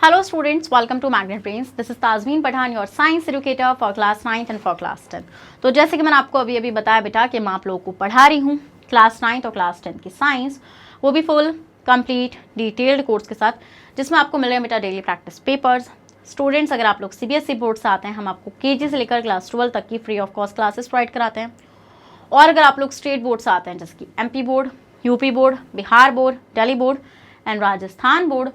Hello students, welcome to Magnet Brains. This is Tazmeen Pathan, your science educator for class 9th and for class 10. तो जैसे कि मैंने आपको अभी बताया बेटा कि मैं आप लोगों को पढ़ा रही हूँ क्लास 9th और क्लास 10 की साइंस, वो भी फुल कंप्लीट डिटेल्ड कोर्स के साथ, जिसमें आपको मिल रहे हैं बेटा डेली प्रैक्टिस पेपर्स। स्टूडेंट्स अगर आप लोग सीबीएसई बोर्ड से आते हैं, हम आपको केजी से लेकर क्लास 12 तक की free of cost classes provide कराते हैं। और अगर आप लोग स्टेट बोर्ड से आते हैं जैसे कि MP board, UP board, Bihar board, Delhi board and Rajasthan board,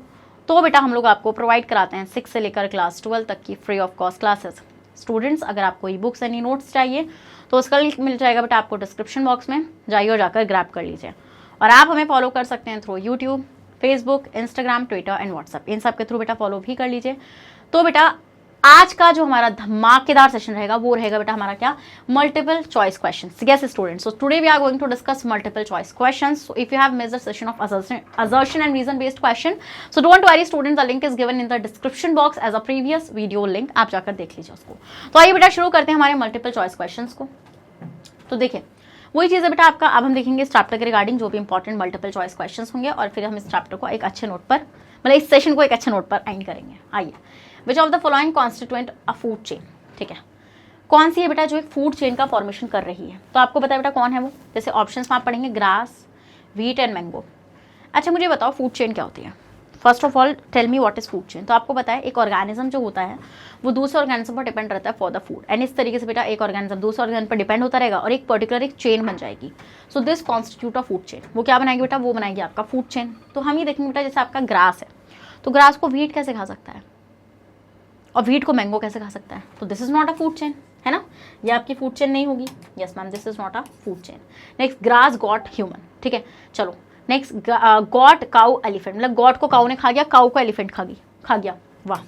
तो बेटा हम लोग आपको प्रोवाइड कराते हैं 6 से लेकर क्लास 12 तक की free of cost classes. Students अगर आपको ई बुक्स एंड नोट्स चाहिए तो उसका लिंक मिल जाएगा बेटा आपको डिस्क्रिप्शन बॉक्स में, जाइए और जाकर ग्रैब कर लीजिए। और आप हमें फॉलो कर सकते हैं through YouTube, Facebook, Instagram, Twitter and WhatsApp, इन सब के थ्रू बेटा फॉलो भी कर लीजिए। तो बेटा आज का जो हमारा धमाकेदार सेशन रहेगा वो रहेगा बेटा हमारा क्या, multiple choice questions. Yes students, so today we are going to discuss multiple choice questions. So if you have missed the session of assertion and reason based question, so don't worry students, the link is given in the description box as a previous video link, आप जाकर देख लीजिए उसको। तो आइए बेटा शुरू करते हैं हमारे मल्टीपल चॉइस क्वेश्चंस को। तो देखिए वही चीज़ है बेटा आपका, अब हम देखेंगे इस चैप्टर के रिगार्डिंग जो भी इंपॉर्टेंट मल्टीपल चॉइस क्वेश्चंस होंगे, और फिर हम इस चैप्टर को एक अच्छे नोट पर, मतलब इस सेशन को एक अच्छे नोट पर एंड करेंगे। आइए, विच of the following constituent a food chain, ठीक है, कौन सी है बेटा जो एक फूड चेन का फॉर्मेशन कर रही है, तो आपको पता है बेटा कौन है वो। जैसे ऑप्शंस में आप पढ़ेंगे ग्रास, व्हीट एंड मैंगो। अच्छा मुझे बताओ फूड चेन क्या होती है। First of all tell me what is food chain. तो आपको पता है एक ऑर्गेनिज्म जो होता है वो दूसरे ऑर्गेनिज्म पर डिपेंड रहता है फॉर द फूड, एंड इस तरीके से बेटा एक ऑर्गेनिज्म दूसरे ऑर्गेनिज्म पर डिपेंड होता रहेगा और एक पर्टिकुलर एक चेन बन जाएगी। So this constitute a food chain. वो क्या बनाएगी बेटा, वो बनाएगी आपका फूड चेन। तो हम ये देखेंगे बेटा जैसे आपका ग्रास है, तो ग्रास को व्हीट कैसे खा सकता है और व्हीट को मैंगो कैसे खा सकता है, तो this is not a food chain, है ना, ये आपकी फूड चेन नहीं होगी। Yes ma'am, this is not a food chain. Next grass got human, ठीक है, चलो नेक्स्ट गॉट काउ एलिफेंट, मतलब गॉट को काउ ने खा गया, काउ को एलिफेंट खा गया, वाह।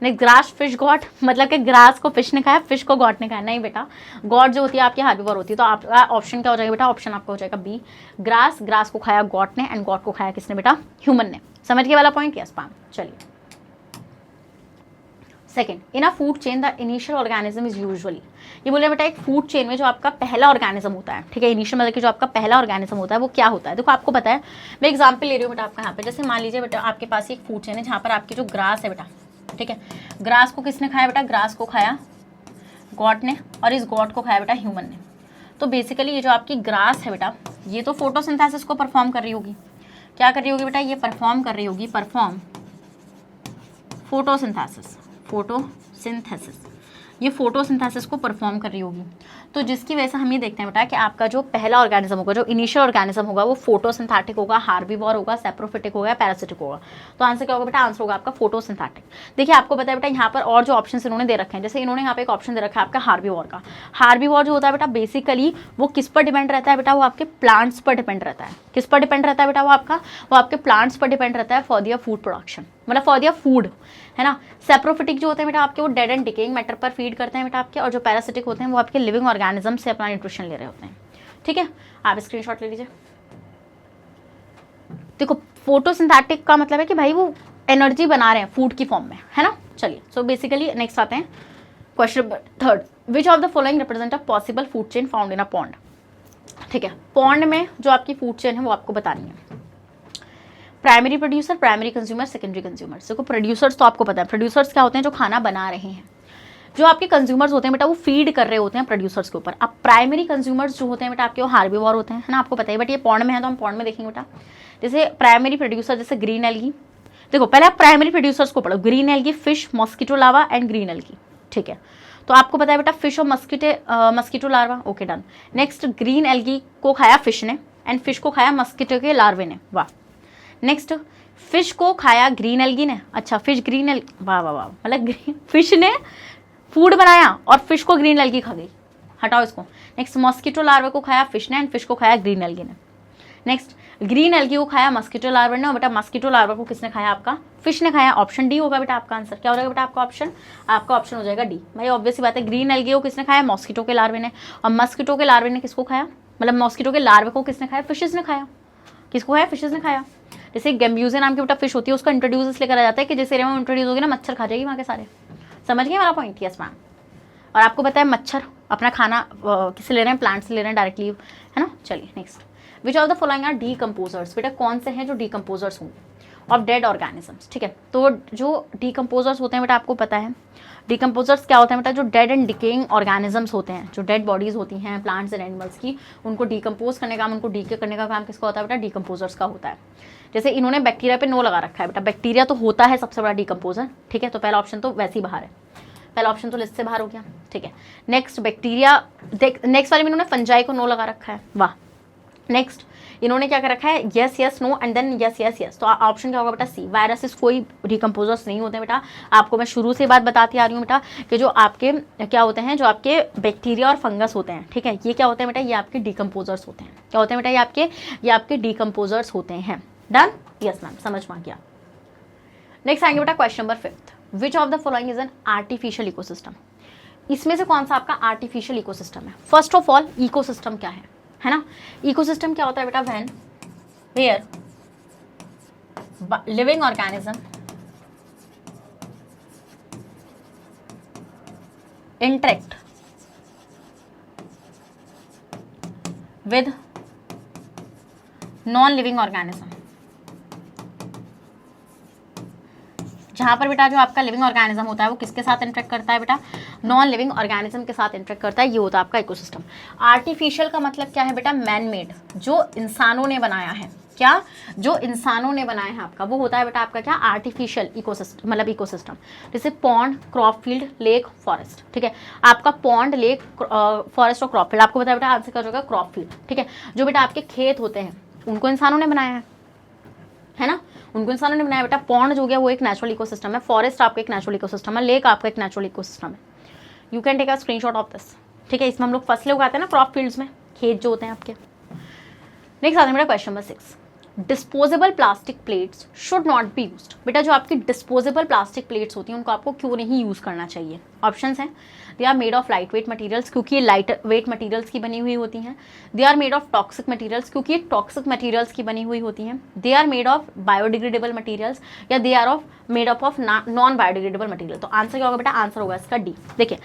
नेक्स्ट ग्रास फिश गॉट, मतलब कि ग्रास को फिश ने खाया, फिश को गॉट ने खाया। नहीं बेटा, गॉट जो होती है आपकी हार्बिवर होती है, तो आपका ऑप्शन क्या हो जाएगा बेटा, ऑप्शन आपका हो जाएगा बी, ग्रास। ग्रास को खाया गॉट ने एंड गॉट को खाया किसने बेटा, ह्यूमन ने। समझ गए वाला पॉइंट। यस मैम, चलिए second, in a food chain the initial organism is usually, ये बोले बेटा एक फूड चेन में जो आपका पहला ऑर्गेनिज्म होता है, ठीक है, इनिशियल मतलब कि जो आपका पहला ऑर्गेनिज्म होता है वो क्या होता है। देखो आपको पता है, मैं एग्जांपल ले रही हूँ बेटा आपका यहाँ पे, जैसे मान लीजिए बेटा आपके पास एक फूड चेन है जहाँ पर आपकी जो ग्रास है बेटा, ठीक है, ग्रास को किसने खाया बेटा, ग्रास को खाया गॉट ने, और इस गॉट को खाया बेटा ह्यूमन ने। तो बेसिकली ये जो आपकी ग्रास है बेटा, ये तो फोटोसिंथेसिस को परफॉर्म कर रही होगी। क्या कर रही होगी बेटा, ये परफॉर्म कर रही होगी, परफॉर्म फोटोसिंथेसिस, फोटोसिंथेसिस, ये फोटोसिंथेसिस को परफॉर्म कर रही होगी। तो जिसकी वजह से हम ये देखते हैं बेटा कि आपका जो पहला ऑर्गेनिज्म होगा, जो इनिशियल ऑर्गेनिज्म होगा, वो फोटोसिंथेटिक होगा, हार्बिवोर होगा, सैप्रोफिटिक होगा, पैरासिटिक होगा। तो आंसर क्या होगा बेटा, आंसर होगा आपका फोटोसिंथेटिक। देखिए आपको पता है बेटा यहाँ पर और जो ऑप्शन इन्होंने दे रखे हैं, जैसे इन्होंने यहाँ पे एक ऑप्शन दे रखा है आपका हार्बिवोर का। हार्बिवोर जो होता है बेटा बेसिकली वो किस पर डिपेंड रहता है बेटा, वो आपके प्लांट्स पर डिपेंड रहता है। किस पर डिपेंड रहता है बेटा, वो आपके प्लांट्स पर डिपेंड रहता है फॉर दियर फूड प्रोडक्शन, मतलब फॉर दियर फूड, है ना। सैप्रोफिटिक जो होते हैं बेटा आपके वो डेड एंड डिकेइंग मैटर पर फीड करते हैं बेटा आपके, और जो पैरासिटिक होते हैं वो आपके लिविंग ऑर्गेनिज्म से अपना न्यूट्रिशन ले रहे होते हैं। ठीक है, आप स्क्रीनशॉट ले लीजिए। देखो फोटोसिंथेटिक का मतलब है कि भाई वो एनर्जी बना रहे हैं फूड की फॉर्म में, है ना। चलिए सो बेसिकली नेक्स्ट आते हैं question third, which of the following represent a possible food chain found in a pond. ठीक है, पॉन्ड में जो आपकी फूड चेन है वो आपको बतानी है। Primary producer, primary consumer, secondary consumer. देखो प्रोड्यूसर्स तो आपको पता है, प्रोड्यूसर्स क्या होते हैं, जो खाना बना रहे हैं। जो आपके कंज्यूमर्स होते हैं बेटा वो फीड कर रहे होते हैं प्रोड्यूसर्स के ऊपर। अब प्राइमरी कंज्यूमर्स जो होते हैं बेटा आपके वो हार्बिवोर होते हैं, है ना, आपको पता है। बट ये पॉन्ड में है तो हम पॉन्ड में देखेंगे बेटा। जैसे प्राइमरी प्रोड्यूसर जैसे ग्रीन एल्गी, देखो पहले आप प्राइमरी प्रोड्यूसर्स को पढ़ो, green algae, fish, mosquito larva and green algae. ठीक है, तो आपको पता है बेटा फिश और mosquito larva. Okay done. Next green algae को खाया फिश ने एंड फिश को खाया मस्कीटो के लार्वे ने, वाह। नेक्स्ट फिश को खाया ग्रीन एल्गी ने, अच्छा फिश ग्रीन एल्गी, वाह वाह वाह, मतलब फिश ने फूड बनाया और फिश को ग्रीन एल्गी खा गई, हटाओ इसको। नेक्स्ट मॉस्किटो लार्वे को खाया फिश ने एंड फिश को खाया ग्रीन एल्गी ने। नेक्स्ट ग्रीन एल्गी को खाया मस्किटो लार्वा ने, और बेटा मस्किटो लार्वा को किसने खाया, आपका फिश ने खाया। ऑप्शन डी होगा बेटा आपका आंसर। क्या हो जाएगा बेटा आपका ऑप्शन, आपका ऑप्शन हो जाएगा डी। भाई ऑब्वियस बात है, ग्रीन एल्गी को किसने खाया, मॉस्किटो के लार्वे ने, और मस्किटो के लार्वे ने किसको खाया, मतलब मॉस्किटो के लार्वे को किसने खाया, फिशेस ने खाया। किसको खाया, फिशेस ने खाया। जैसे गैम्ब्यूजे नाम की बेटा फिश होती है, उसका इंट्रोड्यूस इसलिए करा जाता है कि जिस एरिया में इंट्रोड्यूस होगी ना मच्छर खा जाएगी वहाँ के सारे। समझ गए हमारा पॉइंट। Yes ma'am. और आपको पता है मच्छर अपना खाना किससे ले रहे हैं, प्लांट से ले रहे हैं डायरेक्टली, है ना। चलिए next, which of the following are decomposers. बेटा कौन से हैं जो डीकम्पोजर्स होंगे। ऑफ डेड ऑर्गेनिजम्स, ठीक है। तो जो डिकम्पोजर्स होते हैं बेटा आपको पता है डिकम्पोजर्स क्या होता है बेटा, जो डेड एंड डिकेइंग ऑर्गेनिजम्स होते हैं, जो डेड बॉडीज होती हैं प्लांट्स एंड एनिमल्स की, उनको डिकम्पोज करने का काम, उनको डीके करने का काम किसका होता है बेटा, डिकम्पोजर्स का होता है। जैसे इन्होंने बैक्टीरिया पे नो लगा रखा है बेटा, बैक्टीरिया तो होता है सबसे बड़ा डिकम्पोजर, ठीक है। तो पहला ऑप्शन तो वैसे ही बाहर है, पहला ऑप्शन तो लिस्ट से बाहर हो गया, ठीक है। नेक्स्ट बैक्टीरिया, नेक्स्ट वाले में इन्होंने फंजाई को नो लगा रखा है, वाह। नेक्स्ट इन्होंने क्या कर रखा है, yes yes no and then yes yes yes, तो ऑप्शन क्या होगा बेटा सी। वायरसेस कोई डिकम्पोजर्स नहीं होते बेटा, आपको मैं शुरू से बात बताती आ रही हूँ बेटा कि जो आपके क्या होते हैं, जो आपके बैक्टीरिया और फंगस होते हैं, ठीक है, ये क्या होते हैं बेटा, ये आपके डिकम्पोजर्स होते हैं। क्या होते हैं बेटा, ये आपके डिकम्पोजर्स होते हैं। डन, यस मैम, समझ में आ गया। नेक्स्ट आएंगे बेटा question number 5, which of the following is an artificial ecosystem. इसमें से कौन सा आपका आर्टिफिशियल इकोसिस्टम है। फर्स्ट ऑफ ऑल इकोसिस्टम क्या है ना। इकोसिस्टम क्या होता है बेटा, when where living organism interact with non living organism. जहां पर बेटा जो आपका लिविंग ऑर्गेनिज्म होता है वो किसके साथ इंटरेक्ट करता है बेटा, नॉन लिविंग ऑर्गेनिज्म के साथ इंटरेक्ट करता है, ये होता है आपका इकोसिस्टम। आर्टिफिशियल का मतलब क्या है बेटा, मैन मेड, जो इंसानों ने बनाया है। क्या, जो इंसानों ने बनाया है आपका, वो होता है बेटा आपका क्या, आर्टिफिशियल इकोसिस्टम, मतलब इकोसिस्टम। जैसे pond, crop field, lake, forest, ठीक है। आपका पॉन्ड, लेक, फॉरेस्ट और क्रॉप फील्ड, आपको पता है बेटा आंसर क्या होगा, क्रॉप फील्ड, ठीक है। जो बेटा आपके खेत होते हैं उनको इंसानों ने बनाया है ना, उनको इंसानों ने बनाया बेटा। पॉन्ड जो गया वो एक नेचुरल इकोसिस्टम है, फॉरेस्ट आपका एक नेचुरल इकोसिस्टम है, लेक आपका एक नेचुरल इकोसिस्टम है। You can take a screenshot of this, ठीक है। इसमें हम लोग फसलें उगाते हैं ना, क्रॉप फील्ड्स में, खेत जो होते हैं आपके। नेक्स्ट आते हैं बेटा question number 6, disposable plastic plates should not be used. बेटा जो आपकी डिस्पोजेबल प्लास्टिक प्लेट्स होती हैं उनको आपको क्यों नहीं यूज करना चाहिए। ऑप्शंस हैं, they are made of light weight materials, क्योंकि ये लाइट वेट मटीरियल्स की बनी हुई होती हैं। They are made of toxic materials, क्योंकि ये टॉक्सिक मटीरियल्स की बनी हुई होती हैं। They are made of biodegradable materials, या they are made of non biodegradable material. तो आंसर क्या होगा बेटा, आंसर होगा इसका डी। देखिए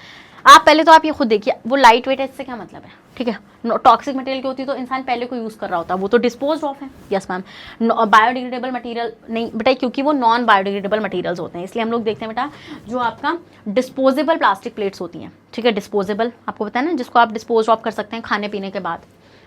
आप पहले तो आप ये खुद देखिए, वो लाइट वेट है, इससे क्या मतलब है, ठीक है। टॉक्सिक मटेरियल की होती है तो इंसान पहले को यूज कर रहा होता है, वो तो डिस्पोज ऑफ है। Yes ma'am. बायोडिग्रेडेबल मटेरियल नहीं बेटा, क्योंकि वो नॉन बायोडिग्रेडेबल मटेरियल्स होते हैं, इसलिए हम लोग देखते हैं बेटा जो आपका डिस्पोजेबल प्लास्टिक प्लेट्स होती हैं, ठीक है। डिस्पोजेबल आपको पता है ना, जिसको आप डिस्पोज ऑफ कर सकते हैं खाने पीने के बाद,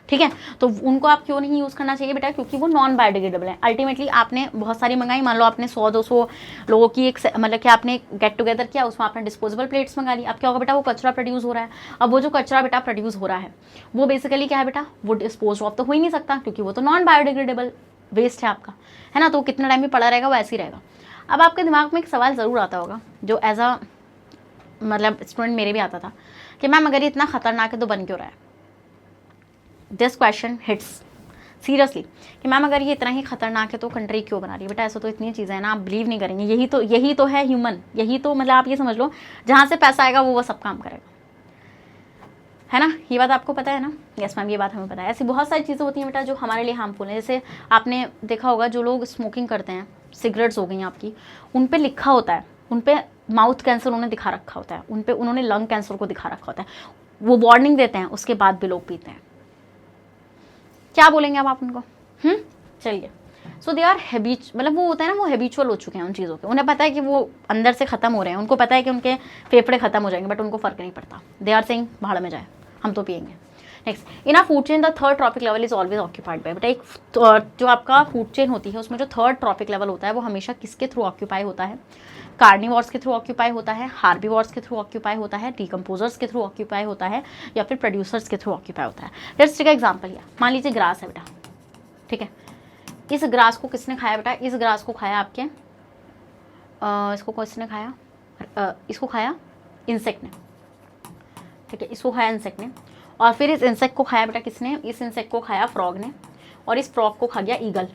ठीक है। तो उनको आप क्यों नहीं यूज़ करना चाहिए बेटा, क्योंकि वो नॉन बायोडिग्रेडेबल है। अल्टीमेटली आपने बहुत सारी मंगाई, मान लो आपने 100-200 लोगों की एक मतलब कि आपने गेट टुगेदर किया, उसमें आपने डिस्पोजेबल प्लेट्स मंगा ली। अब क्या होगा बेटा, वो कचरा प्रोड्यूस हो रहा है। अब वो जो कचरा बेटा प्रोड्यूस हो रहा है वो बेसिकली क्या है बेटा, वो डिस्पोज ऑफ तो हो ही नहीं सकता, क्योंकि वो तो नॉन बायोडिग्रेडेबल वेस्ट है आपका, है ना। तो कितना टाइम भी पड़ा रहेगा, वो ऐसे ही रहेगा। अब आपके दिमाग में एक सवाल ज़रूर आता होगा, जो एज अ मतलब स्टूडेंट मेरे भी आता था, कि मैम अगर ये इतना खतरनाक है तो बन क्यों रहा है। दिस क्वेश्चन हिट्स सीरियसली कि मैम अगर ये इतना ही खतरनाक है तो कंट्री क्यों बना रही है। बेटा ऐसा तो इतनी चीज़ें हैं ना, आप बिलीव नहीं करेंगे, यही तो है ह्यूमन, यही तो मतलब आप ये समझ लो, जहाँ से पैसा आएगा वो सब काम करेगा, है ना। ये बात आपको पता है ना। यस मैम, ये बात हमें पता है। ऐसी बहुत सारी चीज़ें होती हैं बेटा जो हमारे लिए हार्मफुल हैं। जैसे आपने देखा होगा जो लोग स्मोकिंग करते हैं, सिगरेट्स हो गई आपकी, उन पर लिखा होता है, उन पर माउथ कैंसर उन्होंने दिखा रखा होता है, उन पर उन्होंने लंग कैंसर को दिखा रखा होता है, वो वार्निंग देते हैं, उसके बाद भी लोग पीते हैं। क्या बोलेंगे अब आप उनको, चलिए। सो दे आर हैबिट, मतलब वो होता है ना, वो हैबिचुअल हो चुके हैं उन चीज़ों के, उन्हें पता है कि वो अंदर से खत्म हो रहे हैं, उनको पता है कि उनके फेफड़े खत्म हो जाएंगे, बट उनको फर्क नहीं पड़ता। दे आर सेइंग भाड़ में जाए, हम तो पिएंगे। Next, in a food chain the third trophic level is always occupied by. बेटा एक जो आपका फूड चेन होती है उसमें जो थर्ड ट्रॉपिक लेवल होता है वो हमेशा किसके थ्रू ऑक्यूपाई होता है, कार्निवोर्स के थ्रू ऑक्यूपाई होता है, हार्बीवोर्स के थ्रू ऑक्यूपाई होता है, डिकम्पोजर्स के थ्रू ऑक्यूपाई होता है, या फिर प्रोड्यूसर्स के थ्रू ऑक्यूपाई होता है। लेट्स टेक एग्जांपल हियर, मान लीजिए ग्रास है बेटा, ठीक है। इस ग्रास को किसने खाया बेटा, इस ग्रास को खाया आपके इसको किसने खाया, इसको खाया इंसेक्ट ने, ठीक है, इसको खाया इंसेक्ट ने, और फिर इस इंसेक्ट को खाया बेटा किसने, इस इंसेक्ट को खाया फ्रॉग ने, और इस फ्रॉग को खा गया ईगल।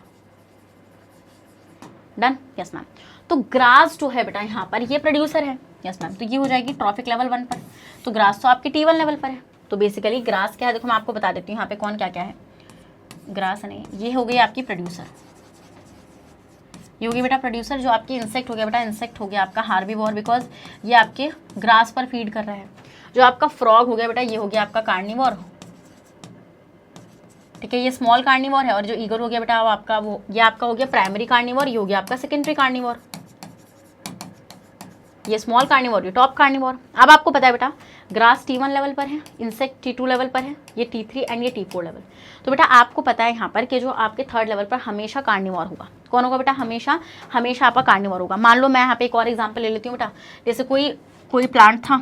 Done, yes ma'am. तो ग्रास जो है बेटा यहाँ पर ये प्रोड्यूसर है, यस मैम। तो ये हो जाएगी ट्रॉपिक लेवल 1 पर, तो ग्रास तो आपकी T1 लेवल पर है। तो बेसिकली ग्रास क्या है, देखो मैं आपको बता देती हूँ यहाँ पे कौन क्या क्या है। ग्रास नहीं, ये हो गई आपकी प्रोड्यूसर, ये हो गई बेटा प्रोड्यूसर। जो आपकी इंसेक्ट हो गया बेटा, इंसेक्ट हो गया आपका हार्बीवोर, बिकॉज ये आपके ग्रास पर फीड कर रहा है। जो आपका फ्रॉग हो गया बेटा, ये हो गया आपका कार्निवोर, ठीक है, ये स्मॉल कार्निवोर है, और जो ईगर हो गया बेटा वो आपका ये आपका हो गया प्राइमरी कार्निवोर, ये हो गया आपका सेकेंडरी कार्निवोर। ये स्मॉल कार्निवोर, ये टॉप कार्निवोर। अब आपको पता है बेटा ग्रास T1 लेवल पर है, इंसेक्ट T2 लेवल पर है, ये T3 एंड ये T4 लेवल। तो बेटा आपको पता है यहाँ पर कि जो आपके थर्ड लेवल पर हमेशा कार्निवोर होगा। कौन होगा बेटा? हमेशा आपका कार्निवोर होगा। मान लो मैं यहाँ पे एक और एग्जाम्पल ले लेती हूँ बेटा, जैसे कोई प्लांट था,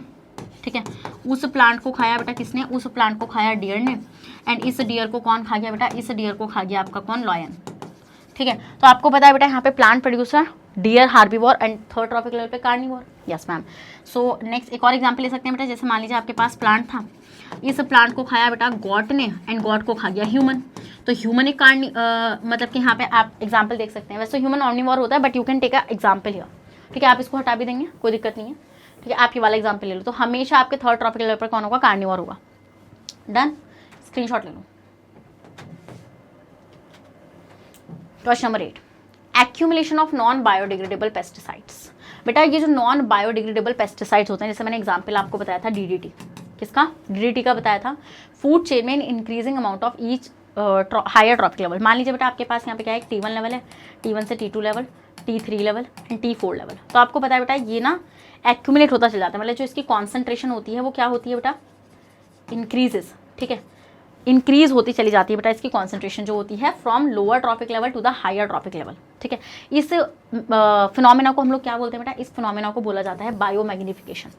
ठीक है, उस प्लांट को खाया बेटा किसने? उस प्लांट को खाया डियर ने, एंड इस डियर को कौन खा गया बेटा? इस डियर को खा गया आपका कौन? लायन। ठीक है, तो आपको पता है बेटा यहाँ पे plant producer deer herbivore and third trophic level पे carnivore. Yes ma'am. So next एक और एग्जांपल ले सकते हैं बेटा, जैसे मान लीजिए आपके पास प्लांट था, इस प्लांट को खाया बेटा गॉट ने, एंड गॉट को खा गया ह्यूमन। तो ह्यूमन एक मतलब कि यहाँ पे आप एग्जाम्पल देख सकते हैं। वैसे ह्यूमन ऑमनिवोर होता है, but you can take a example here. ठीक है, आप इसको हटा भी देंगे, कोई दिक्कत नहीं है। ठीक है, आप ये वाला एग्जाम्पल ले लो। तो हमेशा आपके थर्ड ट्रॉपिक लेवल पर कौन होगा? कार्निवोर होगा। डन, स्क्रीनशॉट ले लो। Question number 8, accumulation of non biodegradable pesticides. बेटा ये जो नॉन बायोडिग्रेडेबल पेस्टिसाइड्स होते हैं, जैसे मैंने एग्जांपल आपको बताया था DDT, किसका? DDT का बताया था। फूड चेन में increasing amount of each higher trophic level. मान लीजिए बेटा आपके पास यहाँ पे क्या है? T1 लेवल है, T1 से T2 level, T3 level and T4 level. तो आपको पता है बेटा ये ना एक्यूमुलेट होता चल जाता है, मतलब जो इसकी कॉन्सेंट्रेशन होती है वो क्या होती है बेटा? इंक्रीजेस। ठीक है, इंक्रीज होती चली जाती है बेटा इसकी कॉन्सेंट्रेशन जो होती है from lower trophic level to the higher trophic level. ठीक है, इस फिनोमेना को हम लोग क्या बोलते हैं बेटा? इस फिनोमेना को बोला जाता है बायोमैग्निफिकेशन।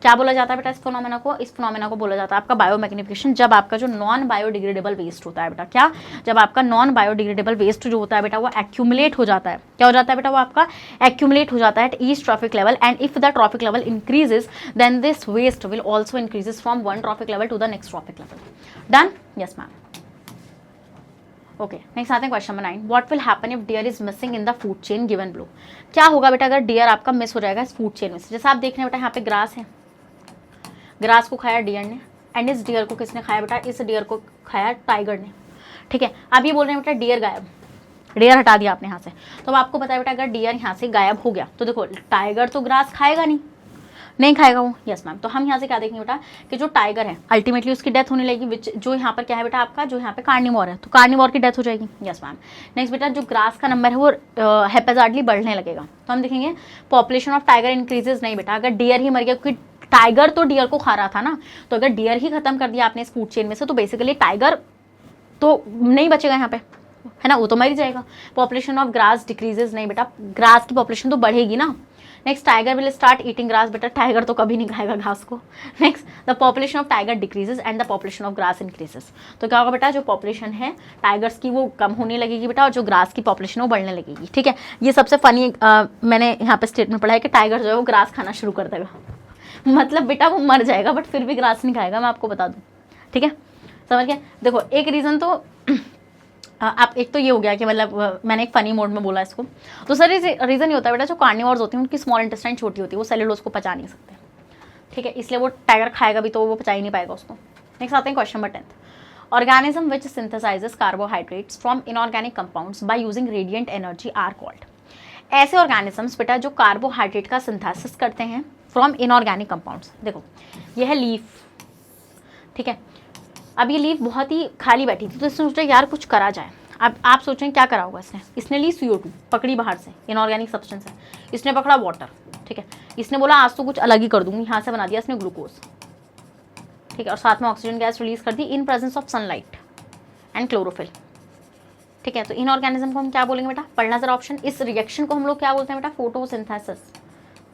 क्या बोला जाता है बेटा इस फिनोमेना को? इस फिनोमेना को बोला जाता है आपका बायोमैग्निफिकेशन। जब आपका जो नॉन बायोडिग्रेडेबल वेस्ट होता है बेटा, क्या? जब आपका नॉन बायोडिग्रेडेबल वेस्ट जो होता है बेटा वो एक्यूमुलेट हो जाता है। क्या हो जाता है बेटा? वो आपका एक्यूमुलेट हो जाता है at each trophic level, and if the trophic level increases then this waste will also increases from one trophic level to the next trophic level. Done? Yes ma'am. Okay, next आते हैं question number 9, what will happen if deer is missing in the food chain given below. क्या होगा बेटा अगर dear आपका miss हो जाएगा इस फूड चेन में से? जैसे आप देख रहे हैं बेटा यहाँ पे ग्रास है, ग्रास को खाया डियर ने, एंड इस डियर को किसने खाया बेटा? इस डियर को खाया टाइगर ने। ठीक है, अब ये बोल रहे हैं बेटा डियर गायब, डियर हटा दिया आपने यहाँ से। तो अब आपको पता है बेटा अगर डियर यहाँ से गायब हो गया तो देखो टाइगर तो ग्रास खाएगा नहीं खाएगा वो। Yes ma'am. तो हम यहाँ से क्या देखेंगे बेटा कि जो टाइगर है अल्टीमेटली उसकी डेथ होने लगेगी, विच जो यहाँ पर क्या है बेटा आपका, जो यहाँ पे कार्निवोर है, तो कार्निवोर की डेथ हो जाएगी। Yes ma'am. नेक्स्ट बेटा जो ग्रास का नंबर है वो हैप्पीजार्डली बढ़ने लगेगा। तो हम देखेंगे पॉपुलेशन ऑफ टाइगर इंक्रीजेज नहीं बेटा, अगर डियर ही मर गया, क्योंकि टाइगर तो डियर को खा रहा था ना, तो अगर डियर ही खत्म कर दिया आपने इस फूड चेन में से तो बेसिकली टाइगर तो नहीं बचेगा यहाँ पे, है ना, वो तो मर ही जाएगा। पॉपुलेशन ऑफ ग्रास डिक्रीजेज नहीं बेटा, ग्रास की पॉपुलेशन तो बढ़ेगी ना। Next tiger will start eating grass, बेटा टाइगर तो कभी नहीं खाएगा घास को। Next the population of tiger decreases and the population of grass increases. तो क्या होगा बेटा जो पॉपुलेशन है टाइगर्स की वो कम होने लगेगी बेटा, और जो ग्रास की पॉपुलेशन है वो बढ़ने लगेगी। ठीक है, ये सबसे फनी मैंने यहाँ पे स्टेटमेंट पढ़ा है कि टाइगर जो है वो ग्रास खाना शुरू कर देगा, मतलब बेटा वो मर जाएगा बट फिर भी ग्रास नहीं खाएगा, मैं आपको बता दूँ। ठीक है, समझ गया। देखो एक रीज़न तो आप एक तो ये हो गया कि मतलब मैंने एक फनी मोड में बोला इसको। दूसरा रीज़न ये होता है बेटा जो कार्निवोर्स होती हैं उनकी स्मॉल इंटेस्टाइन छोटी होती है, वो सेलुलोज को पचा नहीं सकते। ठीक है, इसलिए वो टाइगर खाएगा भी तो वो पचा ही नहीं पाएगा उसको। नेक्स्ट आते हैं question number 10, organism which synthesises carbohydrates from inorganic compounds by using radiant energy are called. ऐसे ऑर्गेनिजम्स बेटा जो कार्बोहाइड्रेट का सिंथेसिस करते हैं फ्रॉम इनऑर्गेनिक कंपाउंड्स। देखो ये है लीफ, ठीक है, अब ये लीफ बहुत ही खाली बैठी थी तो इसने सोचा यार कुछ करा जाए। अब आप सोचें क्या करा होगा इसने ली CO2 पकड़ी बाहर से, इनऑर्गेनिक सब्सटेंस है, इसने पकड़ा वाटर। ठीक है, इसने बोला आज तो कुछ अलग ही कर दूंगी, यहाँ से बना दिया इसने ग्लूकोज। ठीक है, और साथ में ऑक्सीजन गैस रिलीज कर दी in presence of sunlight and chlorophyll. ठीक है, तो इनऑर्गेनिज्म को हम क्या बोलेंगे बेटा? पढ़ना जरा ऑप्शन। इस रिएक्शन को हम लोग क्या बोलते हैं बेटा? Photosynthesis.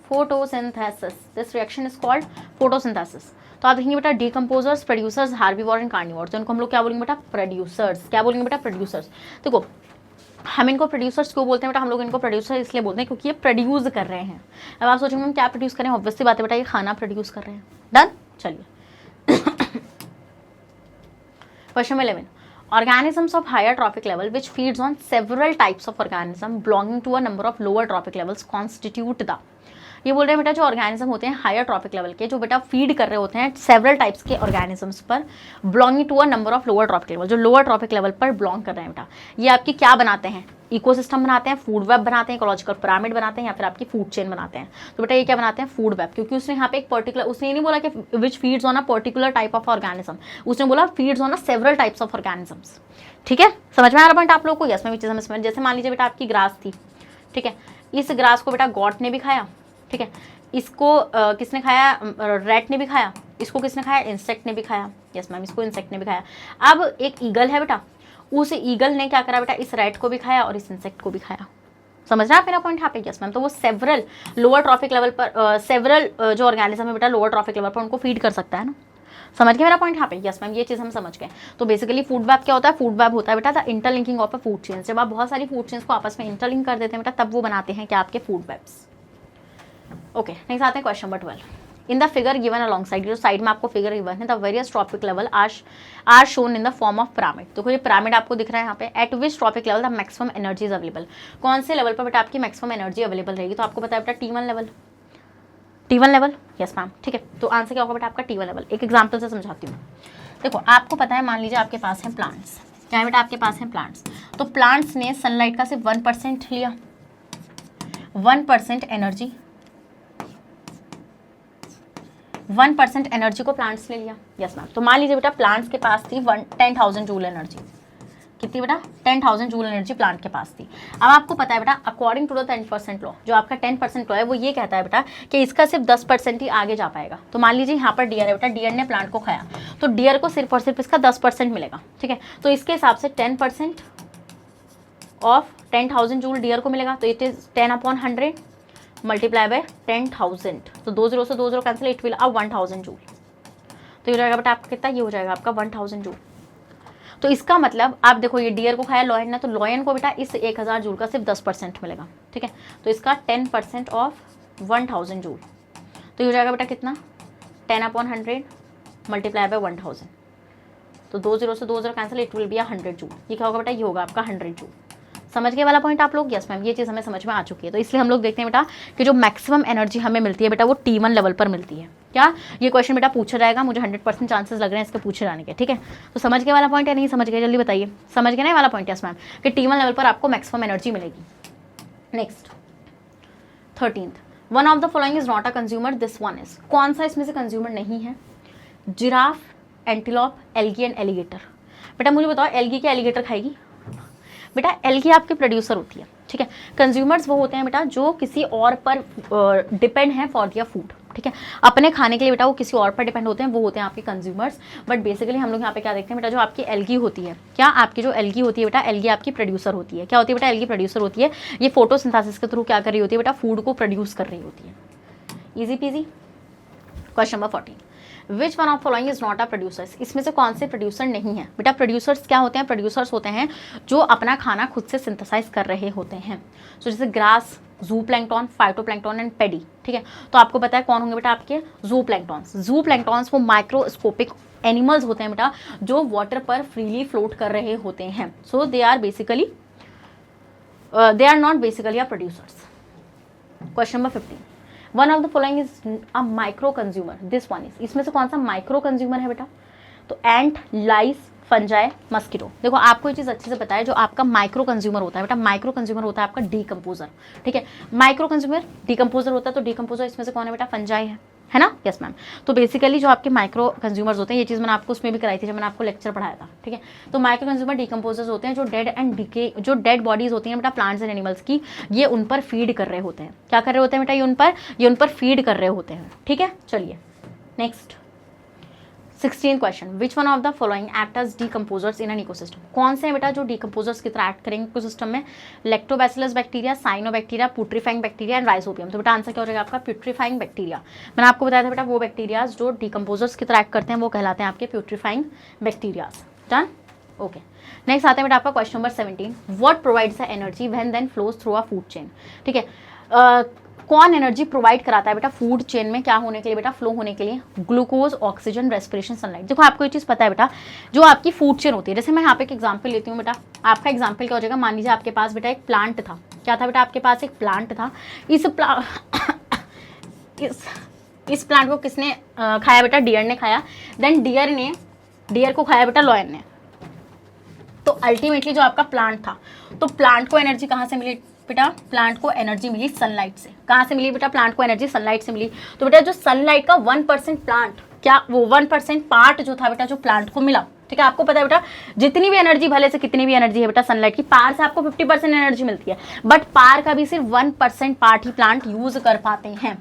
Photosynthesis, this reaction is called photosynthesis. तो आप देखेंगे बेटा decomposers, producers, herbivore and carnivore, तो इनको हम लोग क्या बोलेंगे बेटा? प्रोड्यूसर्स। क्या बोलेंगे बेटा? प्रोड्यूसर्स। देखो हम इनको प्रोड्यूसर्स क्यों बोलते हैं बेटा? हम लोग इनको प्रोड्यूसर इसलिए बोलते हैं क्योंकि ये प्रोड्यूस कर रहे हैं। अब आप सोचेंगे हम क्या प्रोड्यूस करें? ऑब्वियसली बात है बेटा ये खाना प्रोड्यूस कर रहे हैं। डन, चलिए question 11, organisms of higher trophic level which feeds on several types of organism belonging to a number of lower trophic levels constitute the। ये बोल रहे हैं बेटा जो ऑर्गेनिज्म होते हैं हायर ट्रॉपिक लेवल के, जो बेटा फीड कर रहे होते हैं सेवरल टाइप्स के ऑर्गेनिजम्स पर belonging to a number of lower trophic level, जो लोअर ट्रॉपिक लेवल पर बिलोंग कर रहे हैं बेटा, ये आपकी क्या बनाते हैं? इकोसिस्टम बनाते हैं, फूड वेब बनाते हैं, इकोलॉजिकल पिरामिड बनाते हैं, या फिर आपकी फूड चेन बनाते हैं। तो बेटा ये क्या बनाते हैं? फूड वेब, क्योंकि उसने यहाँ पे एक पर्टिकुलर, उसने ये नहीं बोला कि which feeds on a particular type of organism, उसने बोला feeds on a several types of organisms. ठीक है, समझ में आ रहा पॉइंट आप लोग को? यस, मैं भी चीज़ समझ। जैसे मान लीजिए बेटा आपकी ग्रास थी, ठीक है, इस ग्रास को बेटा गॉट ने भी खाया, ठीक है, इसको किसने खाया? रैट ने भी खाया, इसको किसने खाया? इंसेक्ट ने भी खाया। यस मैम, इसको इंसेक्ट ने भी खाया। अब एक ईगल है बेटा, उस ईगल ने क्या करा बेटा? इस रैट को भी खाया और इस इंसेक्ट को भी खाया। समझ रहे हैं आप मेरा पॉइंट यहाँ पे? यस मैम, तो वो सेवरल लोअर ट्रॉफिक लेवल पर सेवरल जो ऑर्गेनिज्म है बेटा लोअर ट्रॉफिक लेवल पर उनको फीड कर सकता है ना। समझ गए मेरा पॉइंट यहाँ पे? यस मैम, ये चीज़ हम समझ गए। तो बेसिकली फूड वेब क्या होता है? फूड वेब होता है बेटा the interlinking of a food chain. जब आप बहुत सारी फूड चेन्स को आपस में इंटरलिंक कर देते हैं बेटा, तब वो बनाते हैं क्या? आपके फूड वेब्स। ओके, नेक्स्ट आते हैं question number 12। In the figure given alongside, जो साइड में आपको फिगर गिवन है, the various trophic level are shown in the form of pyramid. तो ये पिरामिड आपको दिख रहा है यहाँ पे। At which trophic level the maximum energy is available, कौन से लेवल पर बेटा आपकी मैक्सिमम एनर्जी अवेलेबल रहेगी? तो आपको पता है बेटा T1 level. T1 level, yes ma'am, ठीक है। तो आंसर क्या होगा बेटा आपका? T1 level. एक एग्जाम्पल से समझाती हूँ। देखो आपको पता है, मान लीजिए आपके पास है प्लांट्स, क्या है बेटा? आपके पास है प्लांट्स। तो प्लांट्स ने सनलाइट का सिर्फ 1% लिया, 1% एनर्जी, 1% एनर्जी को प्लांट्स ले लिया। यस मैम, तो मान लीजिए बेटा प्लांट्स के पास थी 10,000 जूल एनर्जी। कितनी बेटा? 10,000 जूल एनर्जी प्लांट के पास थी। अब आपको पता है बेटा अकॉर्डिंग टू द 10% लॉ, जो आपका 10% लॉ है वो ये कहता है बेटा कि इसका सिर्फ 10% ही आगे जा पाएगा। तो मान लीजिए यहाँ पर डियर है बेटा, डियर ने प्लांट को खाया, तो डियर को सिर्फ और सिर्फ इसका 10% मिलेगा। ठीक है, तो इसके हिसाब से 10% ऑफ 10,000 जूल डियर को मिलेगा, तो इट इज 10/100 मल्टीप्लाई बाय 10,000। तो 2 0 से 2 0 कैंसिल, इट विल अब 1,000 जूल। तो ये हो जाएगा बेटा आपका कितना? ये हो जाएगा आपका 1,000 जूल। तो इसका मतलब आप देखो, ये डियर को खाया लॉयन ने, तो लॉयन को बेटा इस 1,000 जूल का सिर्फ 10% मिलेगा। ठीक है, तो इसका 10% ऑफ 1,000 जूल, तो ये हो जाएगा बेटा कितना? 10/100 मल्टीप्लाई बाय 1,000। तो 2 0 से 2 0 cancel, it will B 100 joule. ये क्या होगा बेटा? ये होगा आपका 100 जूल। समझ गए वाला पॉइंट आप लोग? यस मैम, ये चीज़ हमें समझ में आ चुकी है। तो इसलिए हम लोग देखते हैं बेटा कि जो मैक्सिमम एनर्जी हमें मिलती है बेटा वो T1 लेवल पर मिलती है। क्या ये क्वेश्चन बेटा पूछा जाएगा? मुझे 100% चांसेस लग रहे हैं इसके पूछे जाने के। ठीक है, तो समझ गए वाला पॉइंट या नहीं समझ गए? जल्दी बताइए, समझ गए ना वाला पॉइंट? यस मैम, कि T1 लेवल पर आपको मैक्सिमम एनर्जी मिलेगी। Next 13th, one of the following is not a consumer, this one is. कौन सा इसमें से कंज्यूमर नहीं है? Giraffe, antelope, algae and alligator. बेटा मुझे बताओ, एल्गी क्या एलिगेटर खाएगी? बेटा एल्गी आपकी प्रोड्यूसर होती है। ठीक है, कंज्यूमर्स वो होते हैं बेटा जो किसी और पर डिपेंड है फॉर दियर फूड। ठीक है, अपने खाने के लिए बेटा वो किसी और पर डिपेंड होते हैं, वो होते हैं आपके कंज्यूमर्स। बट बेसिकली हम लोग यहाँ पे क्या देखते हैं बेटा, जो आपकी एल्गी होती है, क्या आपकी जो एल्गी होती है बेटा, एल्गी आपकी प्रोड्यूसर होती है। क्या होती है बेटा? एल्गी प्रोड्यूसर होती है। ये फोटोसिंथेसिस के थ्रू क्या कर रही होती है बेटा? फूड को प्रोड्यूस कर रही होती है। Easy PG. Question number 14, which one of following is not a producers. इसमें से कौन से प्रोड्यूसर नहीं है? बेटा प्रोड्यूसर्स क्या होते हैं? प्रोड्यूसर्स होते हैं जो अपना खाना खुद से सिंथेसाइज कर रहे होते हैं। सो जैसे ग्रास, जू प्लैंक्टन, फाइटोप्लैंक्टन एंड पेडी। ठीक है, तो आपको पता है कौन होंगे बेटा आपके? जू प्लैंक्टन्स। जू प्लैंक्टन्स वो माइक्रोस्कोपिक एनिमल्स होते हैं बेटा जो वाटर पर फ्रीली फ्लोट कर रहे होते हैं। So they are basically they are not basically a producers. Question number 15, one of the following is a micro consumer, this one is. इसमें से कौन सा माइक्रो कंज्यूमर है बेटा? तो एंट, लाइस, फंजाई, मस्किटो। देखो आपको ये चीज़ अच्छे से पता है, जो आपका माइक्रो कंज्यूमर होता है बेटा, माइक्रो कंज्यूमर होता है आपका डीकम्पोजर। ठीक है, माइक्रो कंज्यूमर डीकम्पोजर होता है, तो डीकम्पोजर इसमें से कौन है बेटा? फंजाई है ना? यस मैम, तो बेसिकली जो आपके माइक्रो कंज्यूमर्स होते हैं, ये चीज़ मैंने आपको उसमें भी कराई थी जब मैंने आपको लेक्चर पढ़ाया था। ठीक है, तो माइक्रो कंज्यूमर डीकम्पोजर्स होते हैं जो डेड एंड डीके, जो डेड बॉडीज होती हैं बेटा प्लांट्स एंड एनिमल्स की, ये उन पर फीड कर रहे होते हैं। क्या कर रहे होते हैं बेटा? ये उन पर फीड कर रहे होते हैं। ठीक है, चलिए next 16th question, which one of the following act as decomposers in an ecosystem. कौन से हैं बेटा जो डीकम्पोजर्स की तरह एक्ट करेंगे इकोसिस्टम में? Lactobacillus bacteria, cyanobacteria, पुट्रीफाइंग bacteria and rhizobium. तो बेटा आंसर क्या हो जाएगा आपका? प्यूट्रीफाइंग बैक्टीरिया। मैंने आपको बताया था बेटा वो बैक्टीरियाज जो डीकम्पोजर्स की तरह एक्ट करते हैं वो कहलाते हैं आपके putrefying bacterias. Done, okay. Next आते हैं बेटा आपका question number 17, what provides the energy when then flows through a food chain. ठीक है, कौन एनर्जी प्रोवाइड कराता है बेटा फूड चेन में क्या होने के लिए बेटा? फ्लो होने के लिए। Glucose, oxygen, respiration, sunlight. देखो आपको ये चीज़ पता है बेटा, जो आपकी फूड चेन होती है, जैसे मैं यहाँ पे एक एग्जांपल लेती हूँ बेटा, आपका एग्जांपल क्या हो जाएगा? मान लीजिए आपके पास बेटा एक प्लांट था। क्या था बेटा? आपके पास एक प्लांट था। इस प्लांट को किसने खाया बेटा? डियर ने खाया। देन डियर को खाया बेटा लॉयन ने। तो अल्टीमेटली जो आपका प्लांट था, तो प्लांट को एनर्जी कहाँ से मिली बेटा? प्लांट को एनर्जी मिली सनलाइट से। कहाँ से मिली बेटा? प्लांट को एनर्जी सनलाइट से मिली। तो बेटा जो सनलाइट का 1% प्लांट, क्या वो 1% पार्ट जो था बेटा जो प्लांट को मिला, ठीक है। आपको पता है बेटा जितनी भी एनर्जी, भले से कितनी भी एनर्जी है बेटा सनलाइट की, पार से आपको 50% एनर्जी मिलती है, बट पार का भी सिर्फ 1% पार्ट ही प्लांट यूज कर पाते हैं,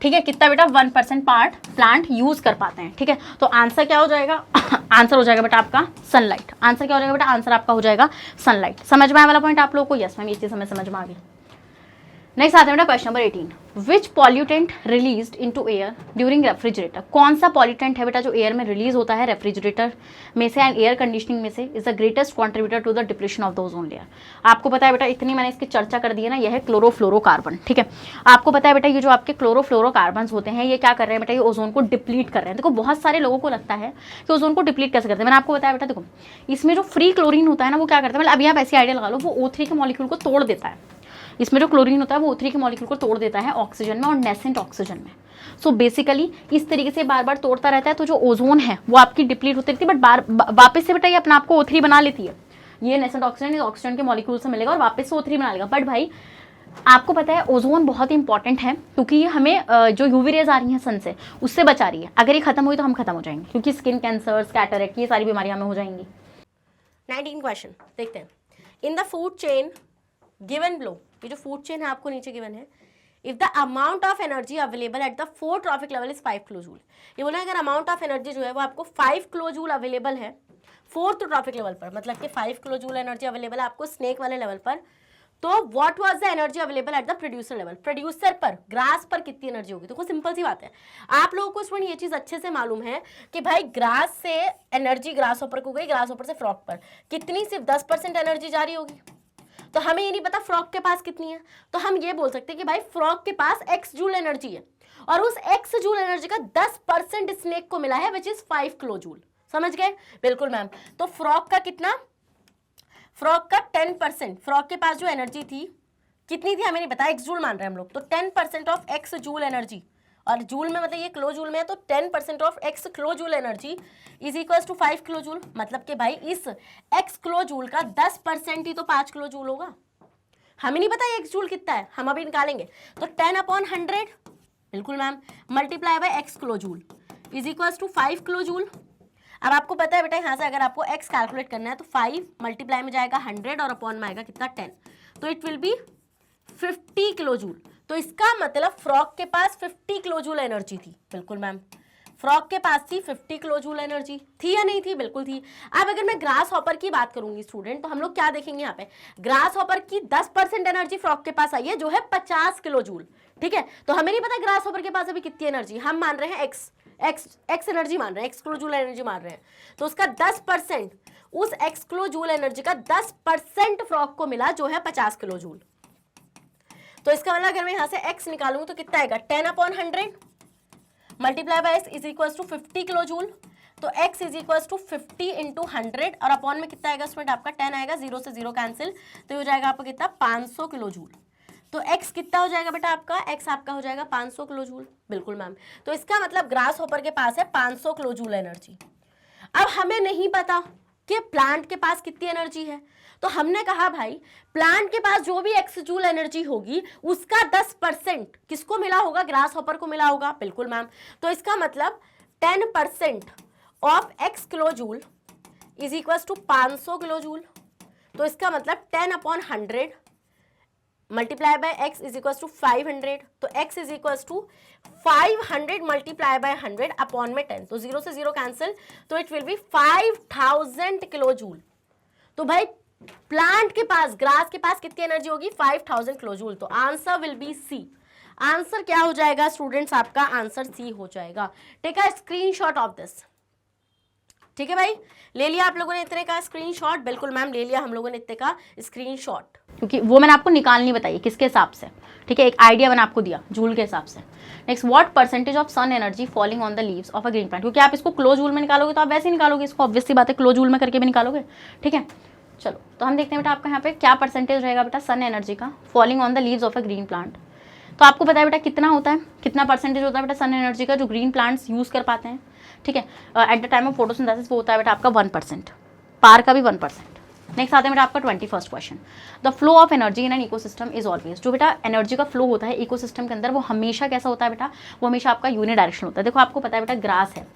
ठीक है। कितना बेटा? 1% पार्ट प्लांट यूज कर पाते हैं, ठीक है। तो आंसर क्या हो जाएगा? आंसर हो जाएगा बेटा आपका सनलाइट। आंसर क्या हो जाएगा बेटा? आंसर आपका हो जाएगा सनलाइट। समझ में आया वाला पॉइंट आप लोगों को? यस मैम, ये चीज हमें समझ में आ गई। नेक्स्ट आते हैं बेटा question number 18, which pollutant released into air during refrigerator. कौन सा पॉल्यूटेंट है बेटा जो एयर में रिलीज होता है रेफ्रिजरेटर में से एंड एयर कंडीशनिंग में से, is the greatest contributor to the depression of the ozone layer. आपको पता है बेटा, इतनी मैंने इसकी चर्चा कर दी है ना, यह है क्लोरोफ्लोरोकार्बन, ठीक है। आपको पता है बेटा ये जो आपके क्लोरोफ्लोरोकार्बन होते हैं, ये क्या कर रहे हैं बेटा? ये ओजोन को डिप्लीट कर रहे हैं। देखो बहुत सारे लोगों को लगता है कि ओजोन को डिप्लीट कैसे करते हैं। मैंने आपको बताया बेटा, देखो इसमें जो फ्री क्लोरीन होता है ना, वो क्या करता है, मतलब अभी आप ऐसी आइडिया लगा लो, वो O3 के मॉलिक्यूल को तोड़ देता है। इसमें जो क्लोरीन होता है वो O3 के मॉलिक्यूल को तोड़ देता है ऑक्सीजन में और नेसेंट ऑक्सीजन में। सो बेसिकली इस तरीके से बार बार तोड़ता रहता है, तो जो ओजोन है वो आपकी डिप्लीट होती रहती है, बट वापस से बेटा ये अपना आपको O3 बना लेती है। ये नेसेंट ऑक्सीजन इस ऑक्सीजन के मॉलिक्यूल से मिलेगा और वापस से O3 बना लेगा। बट भाई आपको पता है ओजोन बहुत इंपॉर्टेंट है, क्योंकि ये हमें जो यूवी रेज आ रही हैं सन से, उससे बचा रही है। अगर ये खत्म हुई तो हम खत्म हो जाएंगे, क्योंकि स्किन कैंसर, कैटरेक्ट, ये सारी बीमारियां हमें हो जाएंगी। 19 क्वेश्चन देखते हैं। इन the food chain given below, ये जो फूड चेन है आपको नीचे गिवन है, if the amount of energy available at the 4 trophic level is 5 kilo joule. ये बोला अगर अमाउंट ऑफ एनर्जी जो है वो आपको 5 किलो जूल अवेलेबल है 4th ट्रॉफिक लेवल पर, मतलब कि 5 किलो जूल एनर्जी अवेलेबल है आपको स्नेक वाले लेवल पर, तो what was the energy available at the producer level. Producer पर, ग्रास पर कितनी एनर्जी होगी? तो सिंपल सी बात है, आप लोगों को इसमें ये चीज अच्छे से मालूम है कि भाई ग्रास से एनर्जी ग्रास ऊपर को गई, ग्रास ऊपर से फ्रॉग पर कितनी, सिर्फ 10% एनर्जी जा रही होगी। तो हमें ये नहीं पता फ्रॉग के पास कितनी है, तो हम ये बोल सकते हैं कि भाई फ्रॉग के पास x जूल एनर्जी है और उस x जूल एनर्जी का 10% स्नेक को मिला है, विच इज 5 किलो जूल। समझ गए? बिल्कुल मैम। तो फ्रॉग का कितना? फ्रॉग का 10%, फ्रॉग के पास जो एनर्जी थी कितनी थी हमें नहीं पता, x जूल मान रहे हैं हम लोग, तो 10% ऑफ x जूल एनर्जी, और जूल में मतलब ये किलो जूल में है, तो 10% of x kilo joule energy is equal to 5 kilo joule. मतलब कि भाई इस x किलो जूल का 10% ही तो 5 किलो जूल होगा। हमें नहीं पता ये x जूल कितना है, हम अभी निकालेंगे। तो 10/100, बिल्कुल ma'am, multiply by x kilo joule is equal to 5 kilo joule. अब आपको पता है बेटा यहाँ से अगर आपको x कैलकुलेट करना है तो 5 मल्टीप्लाई में जाएगा 100 और अपॉन में आएगा कितना 10, तो it will B 50 kilo joule. तो इसका मतलब फ्रॉग के पास 50 किलो जूल एनर्जी थी। बिल्कुल मैम, फ्रॉग के पास थी 50 किलो जूल एनर्जी, थी या नहीं थी? बिल्कुल थी। अब अगर मैं ग्रास हॉपर की बात करूंगी स्टूडेंट, तो हम लोग क्या देखेंगे यहाँ पे, ग्रास हॉपर की 10% एनर्जी फ्रॉग के पास आई है, जो है 50 किलो जूल, ठीक है। तो हमें नहीं पता ग्रास हॉपर के पास अभी कितनी एनर्जी, हम मान रहे हैं एक्स एनर्जी मान रहे हैं, एक्स किलो जूल एनर्जी मान रहे हैं, तो उसका 10%, उस एक्स किलो जूल एनर्जी का 10% फ्रॉग को मिला, जो है 50 किलो जूल। तो इसका मतलब अगर मैं यहाँ से x निकालूंगी तो कितना आएगा, 10/100 multiply by s is equal to 50 kilo joule. तो x is equal to 50 into 100 और अपॉन में कितना आएगा स्टूडेंट आपका 10 आएगा, 0 से 0 कैंसिल, तो हो जाएगा आपका कितना 500 किलो जूल। तो x कितना हो जाएगा बेटा आपका, x आपका हो जाएगा 500 किलो जूल। बिल्कुल मैम। तो इसका मतलब ग्रास हॉपर के पास है 500 किलो जूल एनर्जी। अब हमें नहीं पता कि प्लांट के पास कितनी एनर्जी है, तो हमने कहा भाई प्लांट के पास जो भी x जूल एनर्जी होगी उसका 10% किसको मिला होगा, ग्रास हॉपर को मिला होगा। बिल्कुल मैम। तो इसका मतलब 10% of x kilo joule is equal to 500 kilo joule. तो इसका मतलब 10/100 multiply by x is equal to 500, तो x is equal to 500 multiply by 100 upon में 10, तो 0 से 0 कैंसिल, तो it will be 5000 kilo joule. तो भाई प्लांट के पास, ग्रास के पास कितनी एनर्जी होगी, 5000 किलो जूल। तो answer will be C. Answer क्या हो जाएगा स्टूडेंट्स, आपका आंसर सी हो जाएगा। Take a screenshot of this. ठीक है भाई, ले लिया आप लोगों ने इतने का स्क्रीनशॉट? बिल्कुल मैम, ले लिया हम लोगों ने इतने का स्क्रीनशॉट, क्योंकि वो मैंने आपको निकालनी बताई किसके हिसाब से, ठीक है, एक आइडिया मैंने आपको दिया जूल के हिसाब से। Next, what percentage of sun energy falling on the leaves of a green plant. क्योंकि आप इसको क्लो जूल में निकालोगे तो आप वैसे ही निकालोगे इसको, ऑब्वियसली बात है, क्लो जूल में करके भी निकालोगे, ठीक है। चलो तो हम देखते हैं बेटा आपका यहाँ पे क्या परसेंटेज रहेगा बेटा सन एनर्जी का falling on the leaves of a green plant. तो आपको पता है बेटा कितना होता है, कितना परसेंटेज होता है बेटा सन एनर्जी का जो ग्रीन प्लांट्स यूज कर पाते हैं, ठीक है। At the time of photosynthesis वो होता है बेटा आपका 1%, पार का भी 1%। नेक्स्ट आता है बेटा आपका 21st question, the flow of energy in an ecosystem is always. जो बेटा एनर्जी का फ्लो होता है इकोसिस्टम के अंदर वो हमेशा कैसा होता है बेटा, वो हमेशा आपका यूनिडायरेक्शनल होता है। देखो आपको पता है बेटा ग्रास है,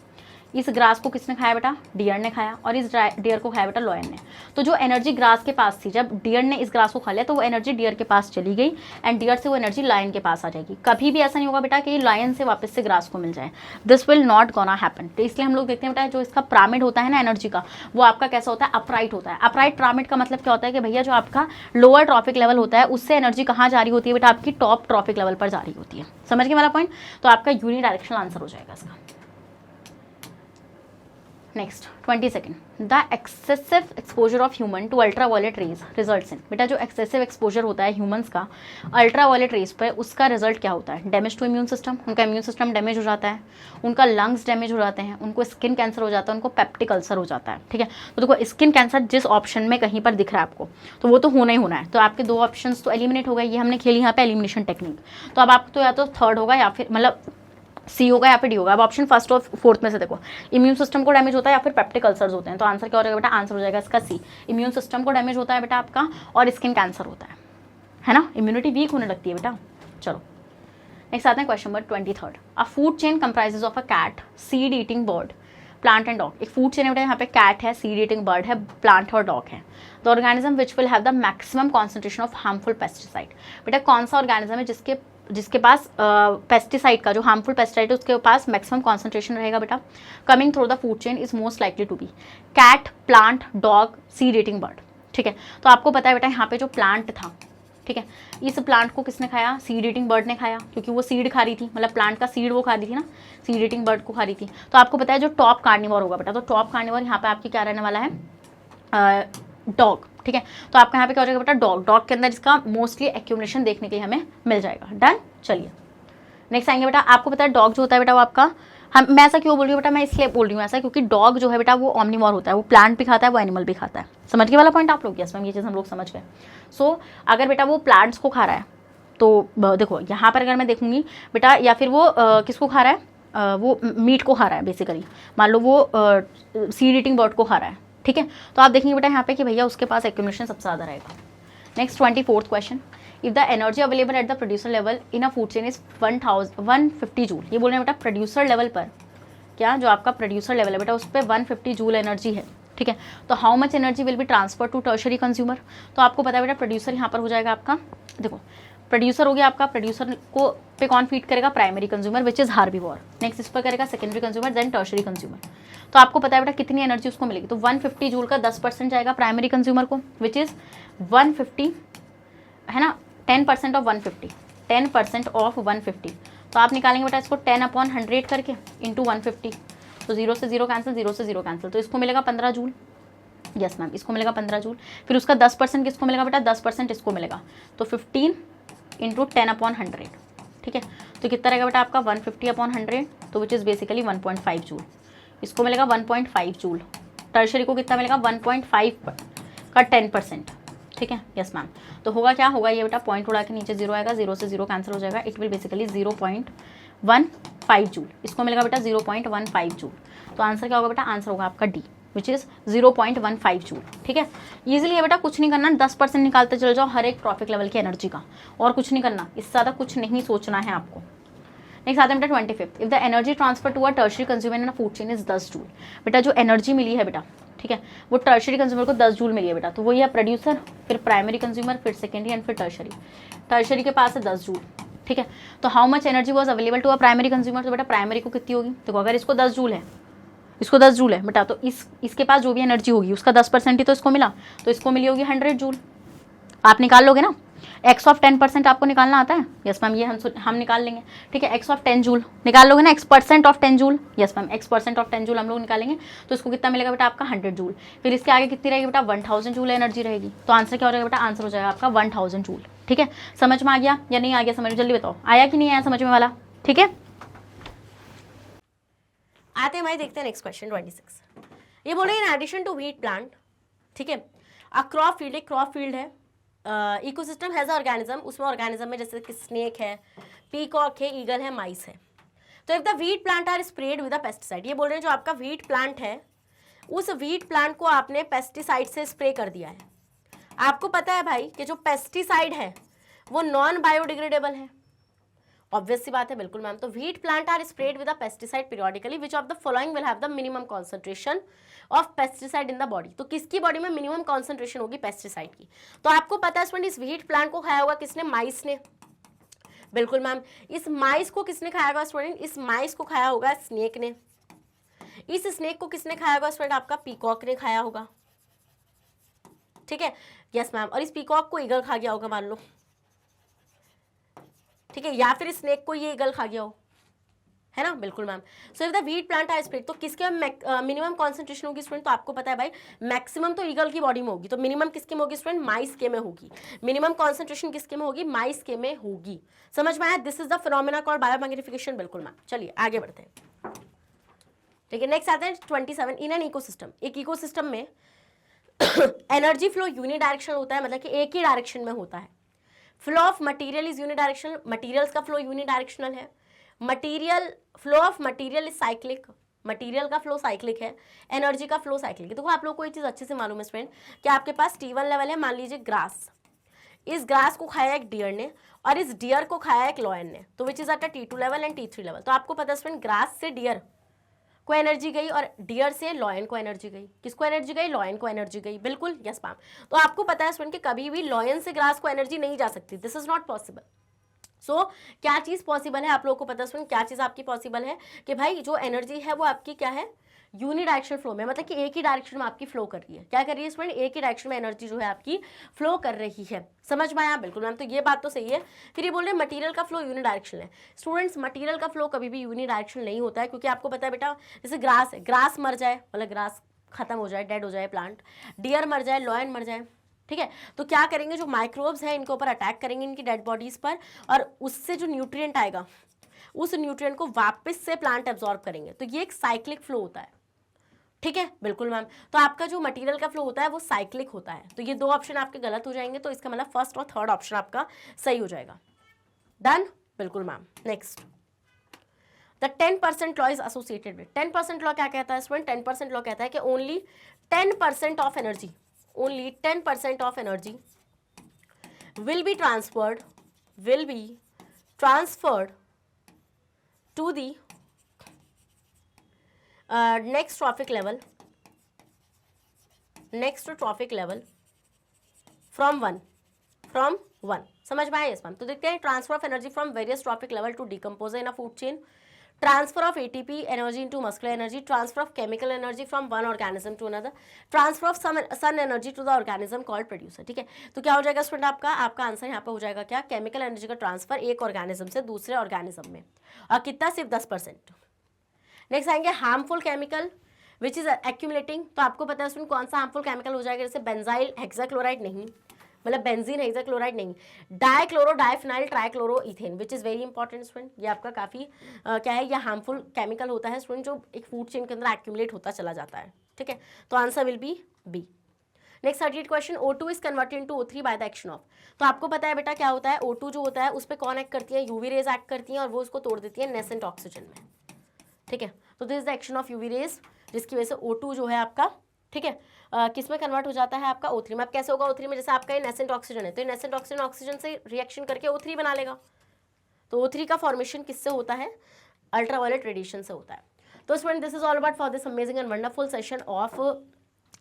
इस ग्रास को किसने खाया बेटा, डियर ने खाया, और इस डियर को खाया बेटा लॉयन ने। तो जो एनर्जी ग्रास के पास थी, जब डियर ने इस ग्रास को खा लिया तो वो एनर्जी डियर के पास चली गई एंड डियर से वो एनर्जी लायन के पास आ जाएगी। कभी भी ऐसा नहीं होगा बेटा कि लायन से वापस से ग्रास को मिल जाए, this will not gonna happen. तो इसलिए हम लोग देखते हैं बेटा जो इसका पिरामिड होता है ना एनर्जी का, वो आपका कैसा होता है, अपराइट होता है। अपराइट पिरामिड का मतलब क्या होता है कि भैया जो आपका लोअर ट्रॉफिक लेवल होता है उससे एनर्जी कहाँ जा रही होती है बेटा, आपकी टॉप ट्रॉफिक लेवल पर जा रही होती है। समझ गए वाला पॉइंट? तो आपका यूनिडायरेक्शनल आंसर हो जाएगा इसका। Next 22nd, the excessive exposure of human to ultraviolet rays results in. बेटा जो एक्सेसिव एक्सपोजर होता है ह्यूमंस का अल्ट्रा वायलेट रेज पर, उसका रिजल्ट क्या होता है, डैमेज टू इम्यून सिस्टम, उनका इम्यून सिस्टम डैमेज हो जाता है, उनका लंग्स डैमेज हो जाते हैं, उनको स्किन कैंसर हो जाता है, उनको पेप्टिक अल्सर हो जाता है। ठीक है, तो देखो स्किन कैंसर जिस ऑप्शन में कहीं पर दिख रहा है आपको, तो वो तो होना ही होना है। तो आपके दो ऑप्शन तो एलिमिनेट हो गए, ये हमने खेली यहाँ पे एलिमिनेशन टेक्निक। तो अब आपको तो या तो थर्ड होगा या फिर मतलब सी होगा या फिर डी होगा। अब ऑप्शन फर्स्ट और फोर्थ में से देखो, इम्यून सिस्टम को डैमेज होता है या फिर पेप्टिक अल्सर्स होते हैं। तो आंसर क्या हो जाएगा बेटा, आंसर हो जाएगा इसका सी, इम्यून सिस्टम को डैमेज होता है बेटा आपका और स्किन कैंसर होता है ना, इम्यूनिटी वीक होने लगती है बेटा। चलो नेक्स्ट आते हैं question number 23rd, a food chain comprises of a cat, seed eating bird, plant and dog. एक फूड चेन है बेटा, यहाँ पे कैट है, सीड ईटिंग बर्ड है, प्लांट और डॉग है। The organism which will have the maximum concentration of harmful pesticide. बेटा कौन सा ऑर्गेनिज्म है जिसके पास पेस्टिसाइड का जो हार्मफुल पेस्टिसाइड है उसके पास मैक्सिमम कॉन्सेंट्रेशन रहेगा बेटा, coming through the food chain is most likely to be cat, plant, dog, seed eating bird. ठीक है, तो आपको पता है बेटा यहाँ पे जो प्लांट था, ठीक है, इस प्लांट को किसने खाया, सीड ईटिंग बर्ड ने खाया, क्योंकि वो सीड खा रही थी, मतलब प्लांट का सीड वो खा रही थी ना, सीड ईटिंग बर्ड को खा रही थी। तो आपको पता है जो टॉप कार्निवोर होगा बेटा, तो टॉप कार्निवोर यहाँ पे आपकी क्या रहने वाला है, डॉग। ठीक है, तो आपका यहाँ पे क्या हो जाएगा बेटा, डॉग। डॉग के अंदर इसका मोस्टली एक्यूमुलेशन देखने के लिए हमें मिल जाएगा। डन, चलिए नेक्स्ट आएंगे बेटा। आपको पता है डॉग जो होता है बेटा वो आपका, मैं ऐसा क्यों बोल रही हूँ बेटा, मैं इसलिए बोल रही हूँ ऐसा क्योंकि डॉग जो है बेटा वो ऑमनिवोर होता है, वो प्लांट भी खाता है, वो एनिमल भी खाता है। समझ के वाला पॉइंट आप लोग? यस मैम, ये चीज़ हम लोग समझ गए। सो अगर बेटा वो प्लांट्स को खा रहा है तो देखो यहाँ पर अगर मैं देखूंगी बेटा, या फिर वो किसको खा रहा है, वो मीट को खा रहा है बेसिकली, मान लो वो सीड ईटिंग बर्ड को खा रहा है। ठीक है, तो आप देखेंगे बेटा यहाँ पे कि भैया उसके पास एक्यूमुलेशन सबसे ज़्यादा रहेगा। Next 24th question, if the energy available at the producer level in a food chain is 150 joule. ये बोल रहे हैं बेटा प्रोड्यूसर लेवल पर, क्या जो आपका प्रोड्यूसर लेवल है बेटा उस पर 150 जूल एनर्जी है। ठीक है, तो how much energy will be transfer to tertiary consumer. तो आपको पता है बेटा प्रोड्यूसर यहाँ पर हो जाएगा आपका, देखो प्रोड्यूसर हो गया आपका, प्रोड्यूसर को पे कौन फीड करेगा, primary consumer which is herbivore. Next इस पर करेगा secondary consumer, then tertiary consumer. तो आपको पता है बेटा कितनी एनर्जी उसको मिलेगी, तो 150 जूल का 10% जाएगा प्राइमरी कंज्यूमर को, विच इज 150 है ना, 10% ऑफ 150, 10% ऑफ 150। तो आप निकालेंगे बेटा इसको 10/100 करके इंटू 150, तो 0 से 0 कैंसिल, 0 से 0 कैंसिल, तो इसको मिलेगा 15 जूल। यस मैम, इसको मिलेगा 15 जूल। फिर उसका 10% किसको मिलेगा बेटा, 10% इसको मिलेगा, तो 15 इंटू 10/100। ठीक है, तो कितना रहेगा बेटा आपका 150/100, तो विच इज़ बेसिकली 1.5 जूल। इसको मिलेगा 1.5 जूल। टर्शरी को कितना मिलेगा, 1.5 का 10%। ठीक है, यस मैम। तो होगा क्या होगा, ये बेटा पॉइंट उड़ा के नीचे 0 आएगा, 0 से 0 कैंसिल हो जाएगा, इट विल बेसिकली 0.15 जूल। इसको मिलेगा बेटा 0.15 जूल। तो आंसर क्या होगा बेटा, आंसर होगा आपका डी, विच इज़ 0.15 जूल। ठीक है, ईजिली है बेटा, कुछ नहीं करना, 10% निकालते चले जाओ हर एक ट्रॉफिक लेवल की एनर्जी का, और कुछ नहीं करना, इससे ज़्यादा कुछ नहीं सोचना है आपको। नेक्स्ट आता है बेटा 25th, if the energy transfer to a tertiary consumer in a food chain is 10 joule. बेटा जो एनर्जी मिली है बेटा, ठीक है, वो टर्शरी कंज्यूमर को 10 जूल मिली है बेटा, तो वही है प्रोड्यूसर, फिर प्राइमरी कंज्यूमर, फिर सेकेंडरी एंड फिर टर्शरी। टर्शरी के पास है 10 जूल। ठीक है, तो how much energy was available to a primary consumer, तो बेटा प्राइमरी को कितनी होगी, देखो अगर इसको 10 जूल है, इसको 10 जूल है बेटा, तो इसके पास जो भी एनर्जी होगी उसका 10% ही तो इसको मिला, तो इसको मिली होगी 100 जूल। आप निकाल लोगे ना, एक्स ऑफ 10% आपको निकालना आता है? यस मैम, ये हम निकाल लेंगे। ठीक है, एक्स ऑफ 10 जूल निकाल लोगे ना, x% of 10 joule. Yes ma'am, x% of 10 joule हम लोग निकालेंगे, तो इसको कितना मिलेगा बेटा आपका 100 जूल। फिर इसके आगे कितनी रहेगी बेटा, 1000 जूल एनर्जी रहेगी। तो आंसर क्या हो जाएगा बेटा, आंसर हो जाएगा आपका 1000 जूल। ठीक है, समझ में आ गया या नहीं आ गया, समझ में जल्दी बताओ, आया कि नहीं आया समझ में वाला? ठीक है, आते हैं भाई, देखते हैं नेक्स्ट क्वेश्चन 26। ये बोले in addition to wheat plant, ठीक है, अ क्रॉप फील्ड, एक क्रॉप फील्ड है, इकोसिस्टम हैज अ ऑर्गेनिज्म, उसमें ऑर्गेनिज्म में जैसे कि स्नेक है, पीकॉक है, ईगल है, माइस है। तो if the wheat plant are spread with a pesticide, ये बोल रहे हैं जो आपका व्हीट प्लांट है उस वीट प्लांट को आपने पेस्टिसाइड से स्प्रे कर दिया है। आपको पता है भाई कि जो पेस्टिसाइड है वो नॉन बायोडिग्रेडेबल है, ऑब्वियस सी बात है, बिल्कुल मैम। तो wheat plant are spread with a pesticide periodically, which of the following will have the minimum concentration of pesticide in the body. तो किसकी बॉडी में मिनिमम कॉन्सेंट्रेशन होगी पेस्टिसाइड की? तो आपको पता है स्टूडेंट, इस वीट प्लांट को खाया होगा किसने? माइस ने, बिल्कुल मैम। इस माइस को किसने खाया होगा स्टूडेंट? इस माइस को खाया होगा स्नेक ने। इस स्नेक को किसने खाया होगा स्टूडेंट? आपका पीकॉक ने खाया होगा, ठीक है, यस मैम। और इस पीकॉक को ईगल खा गया होगा मान लो, ठीक है, या फिर स्नेक को ये ईगल खा गया हो, है ना, बिल्कुल ma'am. So if the wheat plant are spread, तो किसके मिनिमम कॉन्सेंट्रेशन होगी स्टूडेंट? तो आपको पता है भाई मैक्सिमम तो ईगल की बॉडी में होगी, तो मिनिमम किसके में होगी स्टूडेंट? माइस के में होगी। मिनिमम कॉन्सेंट्रेशन किसके में होगी? माइस के में होगी। समझ में आया? This is the phenomena called biomagnification, बिल्कुल मैम। चलिए आगे बढ़ते हैं, ठीक है। नेक्स्ट आते हैं 27, इन एन इकोसिस्टम। एक इकोसिस्टम में एनर्जी फ्लो यूनिडायरेक्शनल होता है, मतलब कि एक ही डायरेक्शन में होता है। Flow of material is unidirectional, materials का फ्लो यूनिडायरेक्शनल है। Material flow of material is cyclic, material का फ्लो साइक्लिक है। एनर्जी का फ्लो साइक्लिक है। देखो आप लोग को ये चीज़ अच्छे से मालूम है स्टूडेंट कि आपके पास T1 लेवल है, मान लीजिए ग्रास, इस ग्रास को खाया एक डियर ने और इस डियर को खाया एक लॉयन ने, तो which is at T2 level and T3 level. तो आपको पता है स्टूडेंट, ग्रास से डियर को एनर्जी गई और डियर से लॉयन को एनर्जी गई। किसको एनर्जी गई? लॉयन को एनर्जी गई, बिल्कुल, यस मैम। तो आपको पता है स्टूडेंट कि कभी भी लॉयन से ग्रास को एनर्जी नहीं जा सकती, दिस इज नॉट पॉसिबल। सो क्या चीज़ पॉसिबल है आप लोगों को पता है स्टूडेंट? क्या चीज़ आपकी पॉसिबल है कि भाई जो एनर्जी है वो आपकी क्या है? यूनिडायरेक्शनल फ्लो में, मतलब कि एक ही डायरेक्शन में आपकी फ्लो कर रही है। क्या कर रही है स्टूडेंट? एक ही डायरेक्शन में एनर्जी जो है आपकी फ्लो कर रही है। समझ में आया? बिल्कुल मैम। तो ये बात तो सही है। फिर ये बोल रहे हैं मटेरियल का फ्लो यूनिडायरेक्शनल है। स्टूडेंट्स, मटेरियल का फ्लो कभी भी यूनिडायरेक्शनल नहीं होता है, क्योंकि आपको पता है बेटा, जैसे ग्रास है, ग्रास मर जाए, मतलब ग्रास खत्म हो जाए, डेड हो जाए प्लांट, डियर मर जाए, लॉयन मर जाए, ठीक है, तो क्या करेंगे? जो माइक्रोब्स हैं इनके ऊपर अटैक करेंगे, इनकी डेड बॉडीज पर, और उससे जो न्यूट्रिएंट आएगा उस न्यूट्रिएंट को वापस से प्लांट एब्जॉर्ब करेंगे। तो ये एक साइक्लिक फ्लो होता है, ठीक है, बिल्कुल मैम। तो आपका जो मटेरियल का फ्लो होता है वो साइक्लिक होता है। तो ये दो ऑप्शन आपके गलत हो जाएंगे, तो इसका मतलब फर्स्ट और थर्ड ऑप्शन आपका सही हो जाएगा। डन, बिल्कुल ma'am. Next, the 10% law is associated with. 10% law क्या कहता है स्टूडेंट? 10% लॉ कहता है कि only 10% of energy, only 10% of energy will be transferred to the next trophic level from one. समझ में आया? Yes ma'am. तो देखते हैं, transfer of energy from various trophic level to decompose in a food chain, transfer of ATP energy into muscular energy, transfer of chemical energy from one organism to another, transfer of sun energy to the organism called producer। ठीक है, तो क्या हो जाएगा student? आपका answer यहाँ पे हो जाएगा क्या? केमिकल एनर्जी का ट्रांसफर एक ऑर्गेनिज्म से दूसरे ऑर्गेनिज्म में, और कितना? सिर्फ 10%। नेक्स्ट आएंगे harmful chemical which is accumulating. तो आपको पता है स्टूडेंट कौन सा हार्मफुल केमिकल हो जाएगा? जैसे बेंजाइल हेक्साक्लोराइड नहीं, मतलब बेंजीन हेक्साक्लोराइड नहीं, dichloro diphenyl trichloro ethane, which is very important student. ये आपका काफ़ी क्या है, ये हार्मफुल केमिकल होता है स्टूडेंट, जो एक फूड चेन के अंदर एक्यूमुलेट होता चला जाता है, ठीक है। तो answer will be B. Next 38 question, O2 is converted into O3 by the action of. तो आपको पता है बेटा क्या होता है? O2 जो होता है उस पर कौन एक्ट करती है? यूवी रेज एक्ट करती हैं, और वो उसको तोड़ देती है नेसेंट ऑक्सीजन में, ठीक है। तो this is the action of UV rays, जिसकी वजह से O2 जो है आपका, ठीक है, किस में कन्वर्ट हो जाता है? आपका O3 में। अब कैसे होगा O3 में? जैसे आपका ये नेसेंट ऑक्सीजन है, तो ये नेसेंट ऑक्सीजन से रिएक्शन करके O3 बना लेगा। तो O3 का फॉर्मेशन किससे होता है? अल्ट्रावायलेट रेडिएशन से होता है। तो student, this is all about for this amazing and wonderful session of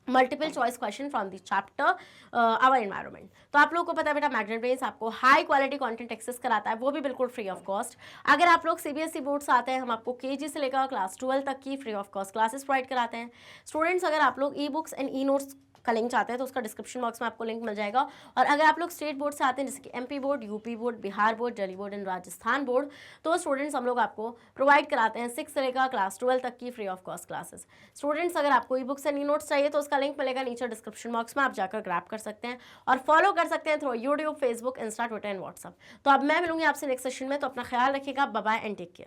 multiple choice question from the chapter our environment. तो आप लोगों को पता है बेटा, मैग्नेट ब्रेन्स आपको हाई क्वालिटी कंटेंट एक्सेस कराता है, वो भी बिल्कुल फ्री ऑफ कॉस्ट। अगर आप लोग CBSE बोर्ड से आते हैं, हम आपको KG से लेकर क्लास 12 तक की free of cost classes provide कराते हैं। स्टूडेंट्स, अगर आप लोग ई-बुक्स एंड ई-नोट्स का लिंक चाहते हैं तो उसका डिस्क्रिप्शन बॉक्स में आपको लिंक मिल जाएगा। और अगर आप लोग स्टेट बोर्ड से आते हैं, जैसे कि MP board, UP board, Bihar board, Delhi board and Rajasthan board, तो स्टूडेंट्स हम लोग आपको प्रोवाइड कराते हैं 6 से लेकर क्लास 12 तक की free of cost classes. Students, अगर आपको e books and e notes चाहिए तो उसका लिंक मिलेगा नीचे डिस्क्रिप्शन बॉक्स में, आप जाकर ग्रैब कर सकते हैं और फॉलो कर सकते हैं through YouTube, Facebook, Insta, Twitter and WhatsApp. तो अब मैं मिलूंगी आपसे नेक्स्ट सेशन में, तो अपना ख्याल रखिएगा। Bye bye and take care.